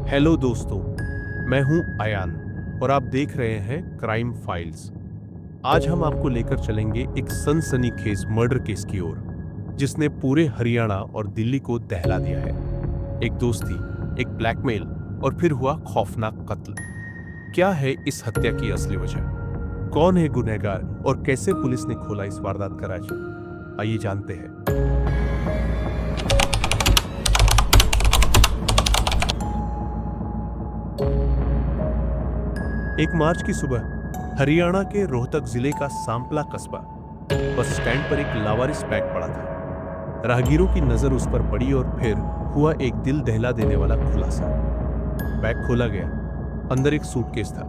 Hello दोस्तों, मैं हूं अयान और आप देख रहे हैं क्राइम फाइल्स। आज हम आपको लेकर चलेंगे एक सनसनीखेज मर्डर केस की ओर, जिसने पूरे हरियाणा और दिल्ली को दहला दिया है। एक दोस्ती, एक ब्लैकमेल और फिर हुआ खौफनाक कत्ल। क्या है इस हत्या की असली वजह? कौन है गुनहगार और कैसे पुलिस ने खोला इस वारदात का राज? आइए जानते हैं। एक मार्च की सुबह हरियाणा के रोहतक जिले का सांपला कस्बा बस स्टैंड पर एक लावारिस बैग पड़ा था। राहगीरों की नजर उस पर पड़ी और फिर हुआ एक दिल दहला देने वाला खुलासा। बैग खोला गया, अंदर एक सूटकेस था।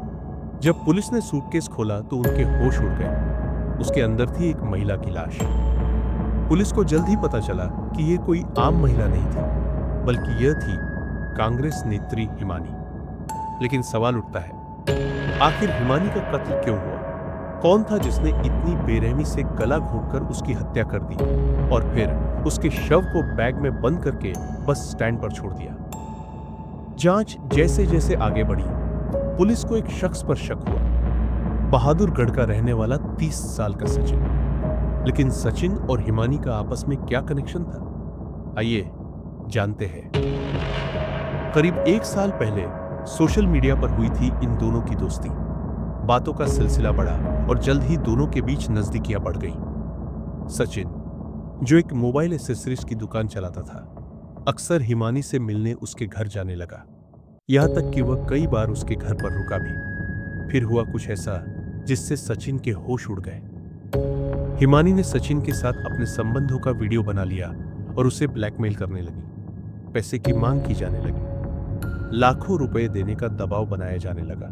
जब पुलिस ने सूटकेस खोला तो उनके होश उड़ गए। उसके अंदर थी एक महिला की लाश। पुलिस को जल्द ही पता चला कि यह कोई आम महिला नहीं थी, बल्कि यह थी कांग्रेस नेत्री हिमानी। लेकिन सवाल उठता है, आखिर हिमानी का कत्ल क्यों हुआ? कौन था जिसने इतनी बेरहमी से गला घोंटकर उसकी हत्या कर दी और फिर उसके शव को बैग में बंद करके बस स्टैंड पर छोड़ दिया? जांच जैसे जैसे आगे बढ़ी, पुलिस को एक शख्स पर शक हुआ, बहादुरगढ़ का रहने वाला 30 साल का सचिन। लेकिन सचिन और हिमानी का आपस में क्या कनेक्शन था? आइए जानते हैं। करीब 1 साल पहले सोशल मीडिया पर हुई थी इन दोनों की दोस्ती। बातों का सिलसिला बढ़ा और जल्द ही दोनों के बीच नजदीकियां बढ़ गईं। सचिन, जो एक मोबाइल एसेसरीज की दुकान चलाता था, अक्सर हिमानी से मिलने उसके घर जाने लगा। यहां तक कि वह कई बार उसके घर पर रुका भी। फिर हुआ कुछ ऐसा जिससे सचिन के होश उड़ गए। हिमानी ने सचिन के साथ अपने संबंधों का वीडियो बना लिया और उसे ब्लैकमेल करने लगी। पैसे की मांग की जाने लगी, लाखों रुपए देने का दबाव बनाया जाने लगा।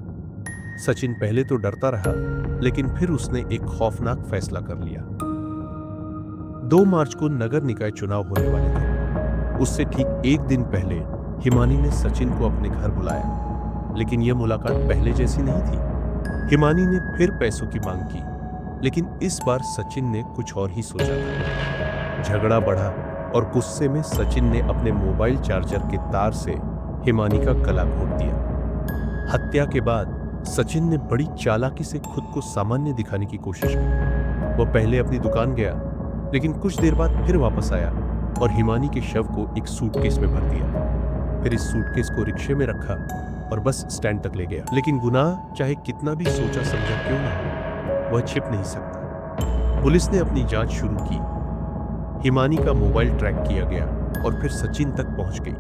सचिन पहले तो डरता रहा, लेकिन फिर उसने एक खौफनाक फैसला कर लिया। 2 मार्च को नगर निकाय चुनाव होने वाले थे। उससे ठीक एक दिन पहले हिमानी ने सचिन को अपने घर बुलाया, लेकिन यह मुलाकात पहले जैसी नहीं थी। हिमानी ने फिर पैसों की मांग की, लेकिन इस बार सचिन ने कुछ और ही सोचा था। झगड़ा बढ़ा और गुस्से में सचिन ने अपने मोबाइल चार्जर के तार से हिमानी का गला घोंट दिया। हत्या के बाद सचिन ने बड़ी चालाकी से खुद को सामान्य दिखाने की कोशिश की। वो पहले अपनी दुकान गया, लेकिन कुछ देर बाद फिर वापस आया और हिमानी के शव को एक सूटकेस में भर दिया। फिर इस सूटकेस को रिक्शे में रखा और बस स्टैंड तक ले गया। लेकिन गुनाह चाहे कितना भी सोचा समझा क्यों ना हो, वह छिप नहीं सकता। पुलिस ने अपनी जांच शुरू की। हिमानी का मोबाइल ट्रैक किया गया और फिर सचिन तक पहुंच गई।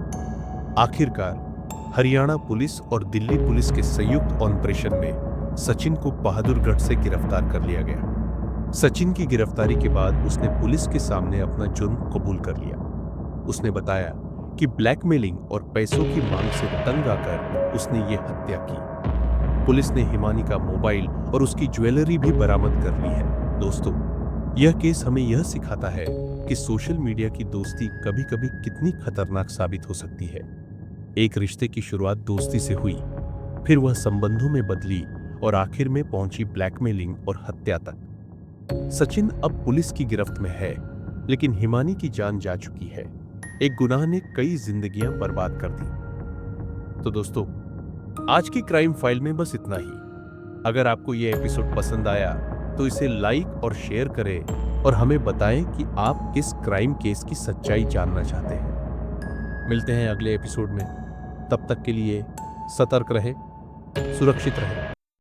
आखिरकार हरियाणा पुलिस और दिल्ली पुलिस के संयुक्त ऑपरेशन में सचिन को बहादुरगढ़ से गिरफ्तार कर लिया गया। सचिन की गिरफ्तारी के बाद उसने पुलिस के सामने अपना जुर्म कबूल कर लिया। उसने बताया कि ब्लैकमेलिंग और पैसों की मांग से तंग आकर उसने ये हत्या की। पुलिस ने हिमानी का मोबाइल और उसकी ज्वेलरी भी बरामद कर ली है। दोस्तों, यह केस हमें यह सिखाता है कि सोशल मीडिया की दोस्ती कभी-कभी कितनी खतरनाक साबित हो सकती है। एक रिश्ते की शुरुआत दोस्ती से हुई, फिर वह संबंधों में बदली और आखिर में पहुंची ब्लैकमेलिंग और हत्या तक। सचिन अब पुलिस की गिरफ्त में है, लेकिन हिमानी की जान जा चुकी है। एक गुनाह ने कई जिंदगियां बर्बाद कर दी। तो दोस्तों, आज की क्राइम फाइल में बस इतना ही। अगर आपको यह एपिसोड पसंद आया तो इसे लाइक और शेयर करें और हमें बताएं कि आप किस क्राइम केस की सच्चाई जानना चाहते हैं। मिलते हैं अगले एपिसोड में। तब तक के लिए सतर्क रहें, सुरक्षित रहें।